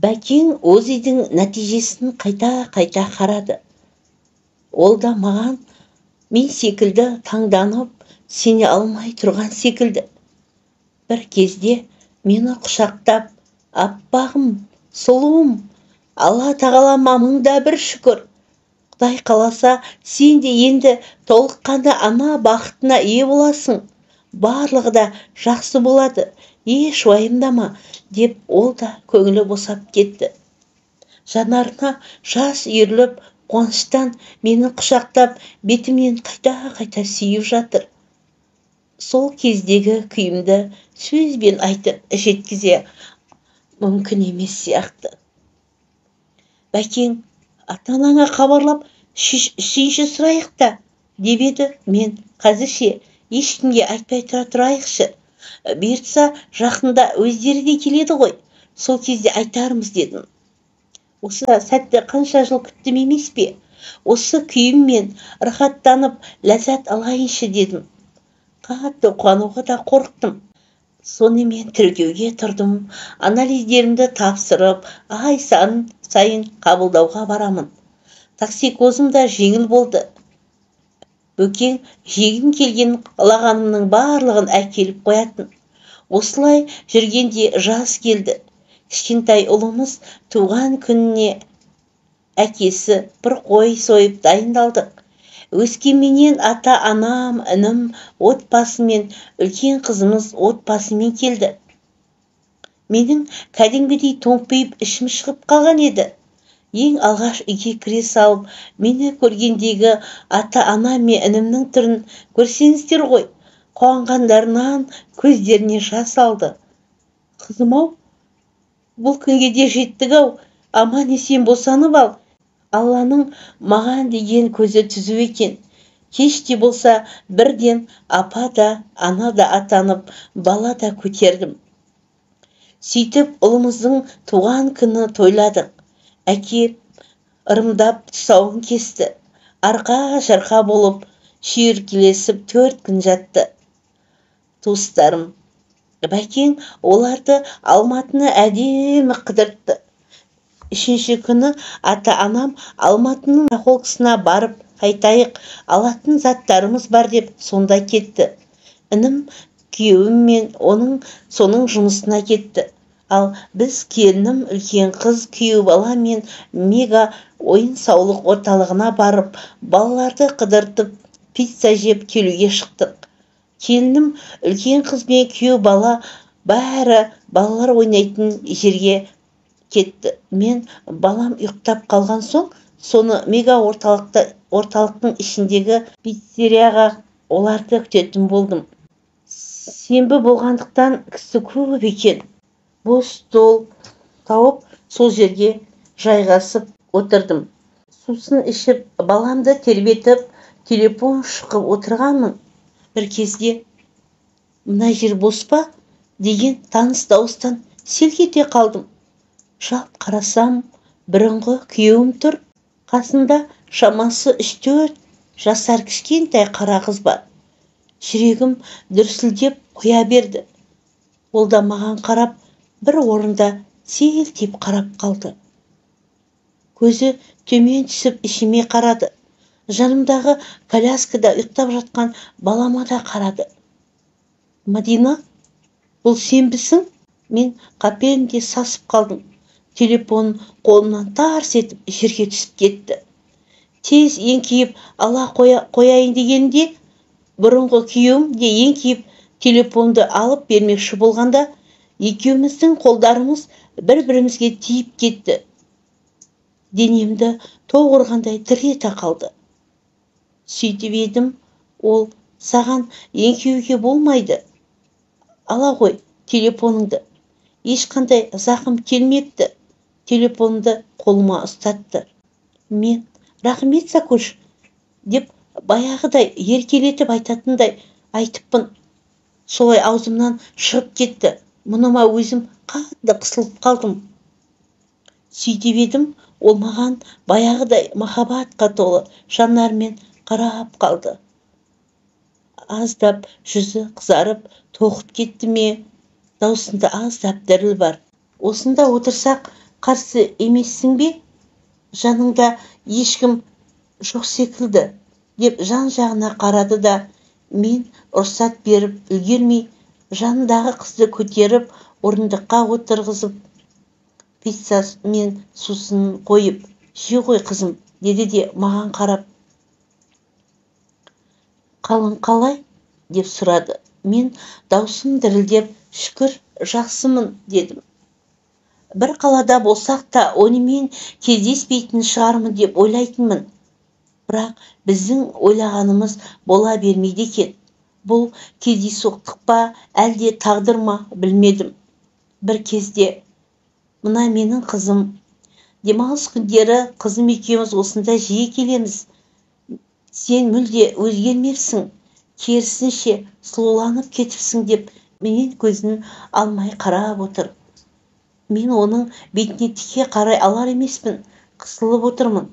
Бәкең өз үйдің нәтижесін қайта қарады. Ол да маған мен секілді таңданып сене алмай тұрған секілді. Бір кезде мені құшақтап, аппағым, сұлуым, Алла тағалама мыңда бір шүкір. Құдай қаласа, сен де енді толыққанды ана бақытына ие боласың. Барлығы да жақсы болады, еш уайымдама, деп ол да көңілі босап кетті. Жанарына жас үйіріліп, қуаныштан мені құшақтап, бетімнен қайта сүйіп жатыр. Сол кездегі күйімді сөзбен айтып жеткізе мүмкін емес сияқты. Бәкең, ата-анаңа хабарлап, сүйінші сұрайық та, деп еді. Мен қазірше ешкімге айтпай тұрайықшы. Бұйыртса жақында өздері де келеді ғой. Сол кезде айтармыз дедім. Осы сәтті қанша жыл күттім емес пе? Осы күйіммен рахаттанып, ләззат алайыншы дедім. Қатты қуануға да қорықтым. Сонымен тіркеуге тұрдым. Анализдерімді тапсырып, ай сайын қабылдауға барамын. Токсикозым да жеңіл болды. Бөкең жегім келген қалағанымның барлығын әкеліп қоятын. Осылай жүргенде жас келді. Кішкентай ұлымыз туған күніне әкесі бір қой сойып дайындалдық. Өскеменнен ата-анам, інім, отбасымен, үлкен қызымыз отбасымен келді. Менің кәдімгідей томпиып ішім шығып қалған еді. Ең алғаш үйге кіре салып, мені көргендегі ата-ана мен інімнің түрін көрсеңіздер ғой. Қуанғандарынан көздеріне жас алды. Қызым-ау, бұл күнге де жеттік-ау, аман-есен босанып ал. Алланың маған деген көзі түзу екен. Кеш те болса бірден апа да, ана да атанып, бала да көтердім. Сөйтіп ұлымыздың туған күні тойладық. Әке ырымдап тұсауын кесті. Арқа-жарқа болып, шүйіркелесіп 4 күн жатты. Туыстарым, Бәкең оларды Алматыны әдемі қыдыртты. 3-ші күні ата-анам Алматының ахолкысына барып қайтайық, алатын заттарымыз бар деп сонда кетті. Інім күйеуім мен соның жұмысына кетті. Ал біз келінім, үлкен қыз, күйеу бала мен мега ойын-сауық орталығына барып, балаларды қыдыртып, пицца жеп келуге шықтық. Келінім, үлкен қыз бен күйеу бала бәрі балалар ойнайтын жерге кетті. Мен балам ұйықтап қалған соң, соны мега орталықтың ішіндегі пиццерияға оларды күтетін болдым. Сенбі болғандықтан кісі көп екен. Бос стол тауып, сол жерге жайғасып отырдым. Сусын ішіп, баламды тербетіп, телефон шықып отырғанмын. Бір кезде, мына жер бос па? Деген таныс дауыстан селк ете қалдым. Жалт қарасам, бұрынғы күйеуім тұр. Қасында шамасы 3-4 жасар кішкентай қара қыз бар. Жүрегім дүрсілдеп қоя берді. Ол да маған қарап, бір орында селтиіп қарап қалды. Көзі төмен түсіп ішіме қарады. Жанымдағы коляскада ұйықтап жатқан балама да қарады. Мадина, бұл сенбісің? Мен қапелімде сасып қалдым. Телефон қолымнан тарс етіп жерге түсіп кетті. Тез еңкейіп ала қояйын дегенде, бұрынғы күйеуім де еңкейіп телефонды алып бермекші болғанда, екеуміздің қолдарымыз бір-бірімізге тиіп кетті. Денемді тоқ ұрғандай дір ете қалды. Сөйтіп едім, ол саған еңкеуге болмайды. Ала ғой телефоныңды. Ешқандай зақым келмепті. Телефонды қолыма ұстатты. Мен, рахмет Сакуш, деп баяғыдай еркелетіп айтатындай айтыппын. Солай аузымнан шығып кетті. Мұныма өзім қатты қысылып қалдым. Сөйтіп едім, ол маған баяғыдай махаббатқа толы жанармен қарап қалды. Аздап жүзі қызарып, тоқып кетті ме? Даусында аздап діріл бар. Осында отырсақ, қарсы емессің бе? Жаныңда ешкім жоқ секілді деп жан-жағына қарады да, мен рұқсат беріп үлгермей, жанындағы қызды көтеріп орындыққа отырғызып, пицца мен сусын қойып, «Жей ғой қызым», деді де маған қарап, «Қалың қалай?» деп сұрады. Мен даусым дірілдеп, «Шүкір, жақсымын», дедім. Бір қалада болсақ та, онымен кездеспейтін шығармын деп ойлайтынмын. Бірақ біздің ойлағанымыз бола бермейді екен. Бұл кездейсоқтық па, әлде тағдыр ма, білмедім. Бір кезде, «Мына менің қызым. Демалыс күндері қызым екеуміз осында жиі келеміз. Сен мүлде өзгермепсің, керісінше сұлуланып кетіпсің», деп менен көзін алмай қарап отыр. Мен оның бетіне тіке қарай алар емеспін, қысылып отырмын.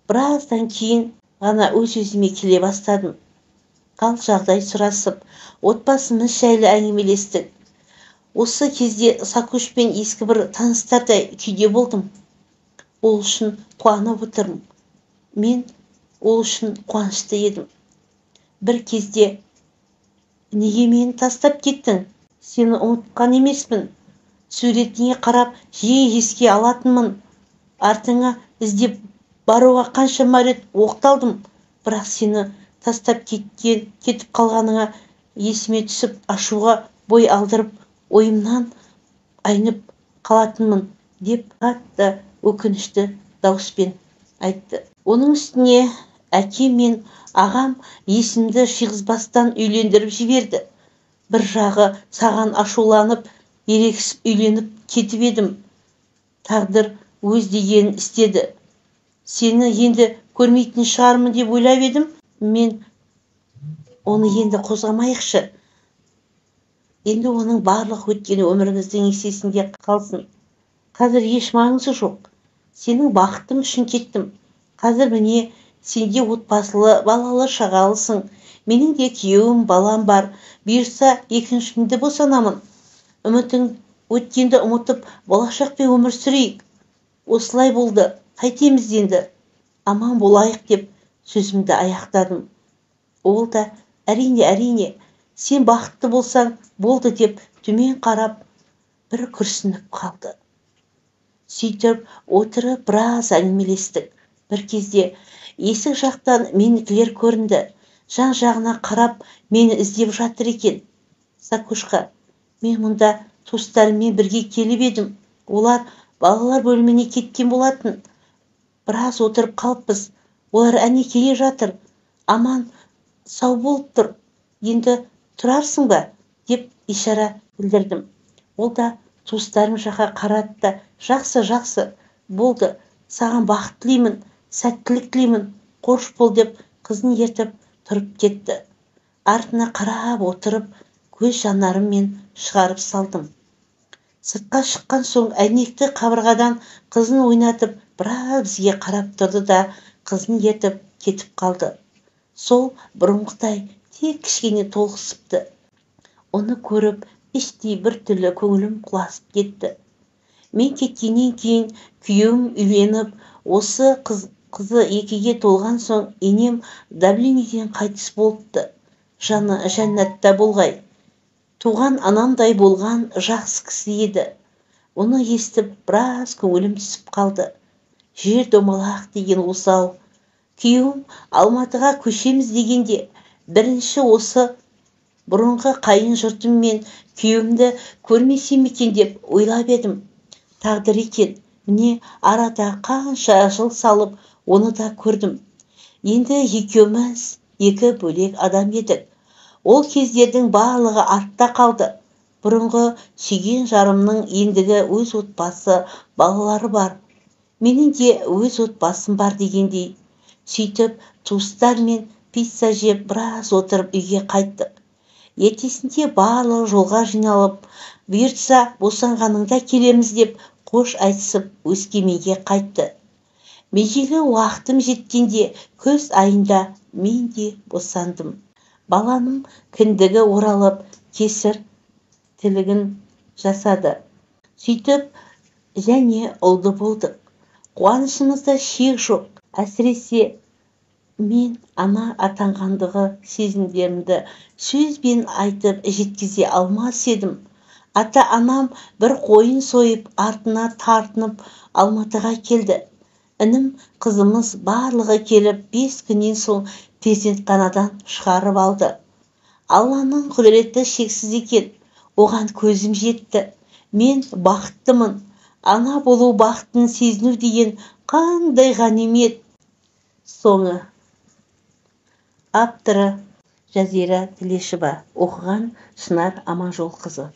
Біраздан кейін ғана өз-өзіме келе бастадым. Қал жағдай сұрасып, отбасымыз жайлы әңгімелестік. Осы кезде Сакушпен ескі бір таныстардай күйде болдым. Ол үшін қуанып отырмын. Мен ол үшін қуанышты едім. Бір кезде, «Неге мені тастап кеттің? Сені ұмытқан емеспін. Суретіне қарап жиі еске алатынмын. Артыңа іздеп баруға қаншама рет оқталдым. Бірақ сені тастап кетіп қалғаныңа есіме түсіп, ашуға бой алдырып, ойымнан айнып қалатынмын», деп қатты өкінішті дауыспен айтты. Оның үстіне әкем мен ағам есімді жиғызбастан үйлендіріп жіберді. Бір жағы саған ашуланып, ерегісіп үйленіп кетіп едім. Тағдыр өз дегенін істеді. Сені енді көрмейтін шығармын деп ойлап едім. Мен оны енді қозғамайықшы. Енді оның барлық өткені өміріміздің есесінде қалсын. Қазір еш маңызы жоқ. Сенің бақытың үшін кеттім. Қазір міне сенде отбасылы, балалы шағалысың. Менің де күйеуім, балам бар. Бұйырса екіншімді босанамын. Үмітің өткенді ұмытып, болашақпен өмір сүрейік. Осылай болды. Қайтеміз енді. Аман болайық деп сөзімді аяқтадым. Ол да, әрине, сен бақытты болсаң болды деп төмен қарап, бір күрсініп қалды. Сөйтіп отырып біраз әңгімелестік. Бір кезде есік жақтан менікілер көрінді. Жан-жағына қарап мені іздеп жатыр екен. «Сакушка, мен мұнда туыстарыммен бірге келіп едім. Олар балалар бөліміне кеткен болатын. Біраз отырып қалыппыз. Олар әне келе жатыр. Аман сау болып тұр. Енді тұрарсың ба?» деп ишара білдірдім. Ол да туыстарым жаққа қарады да, «Жақсы, болды. Саған бақыт тілеймін, сәттілік тілеймін. Қош бол», деп қызын ертіп тұрып кетті. Артына қарап отырып, көз жанарыммен шығарып салдым. Сыртқа шыққан соң әйнекті қабырғадан қызын ойнатып, біраз бізге қарап тұрды да қызын ертіп кетіп қалды. Сол бұрынғыдай тек кішкене толқысыпты. Оны көріп, іштей бір түрлі көңілім құласып кетті. Мен кеткеннен кейін күйеуім үйленіп, осы қызы 2-ге толған соң енем давлениеден қайтыс болыпты. Жаны жәннатта болғай. Туған анамдай болған жақсы кісі еді. Оны естіп, біраз көңілім түсіп қалды. Жер домалақ деген осы-ау. Күйеуім Алматыға көшеміз дегенде, бірінші осы бұрынғы қайын жұртым мен күйеуімді көрмесем екен деп ойлап едім. Тағдыр екен, міне арада қанша жыл салып, оны да көрдім. Енді екеуміз екі бөлек адам едік. Ол кездердің барлығы артта қалды. Бұрынғы сүйген жарымның ендігі өз отбасы, балалары бар. Менің де өз отбасым бар дегендей. Сөйтіп, туыстармен пицца жеп біраз отырып үйге қайттық. Ертесінде барлығы жолға жиналып, бұйыртса босанғаныңда келеміз деп қош айтысып Өскеменге қайтты. Межелі уақытым жеткенде күз айында мен де босандым. Баланың кіндігі оралып, кесір тілігін жасады. Сөйтіп және ұлды болдық. Қуанышымызда шек жоқ. Әсіресе мен ана атанғандығы сезімдерімді сөзбен айтып жеткізе алмас едім. Ата-анам бір қойын сойып, артына тартынып Алматыға келді. Інім, қызымыз барлығы келіп 5 күннен соң перзентханадан шығарып алды. Алланың құдіреті шексіз екен. Оған көзім жетті. Мен бақыттымын. Ана болу бақытын сезіну деген қандай ғанимет. Соңы. Авторы Жазира Тілешева. Оқыған Шынар Аманжолқызы.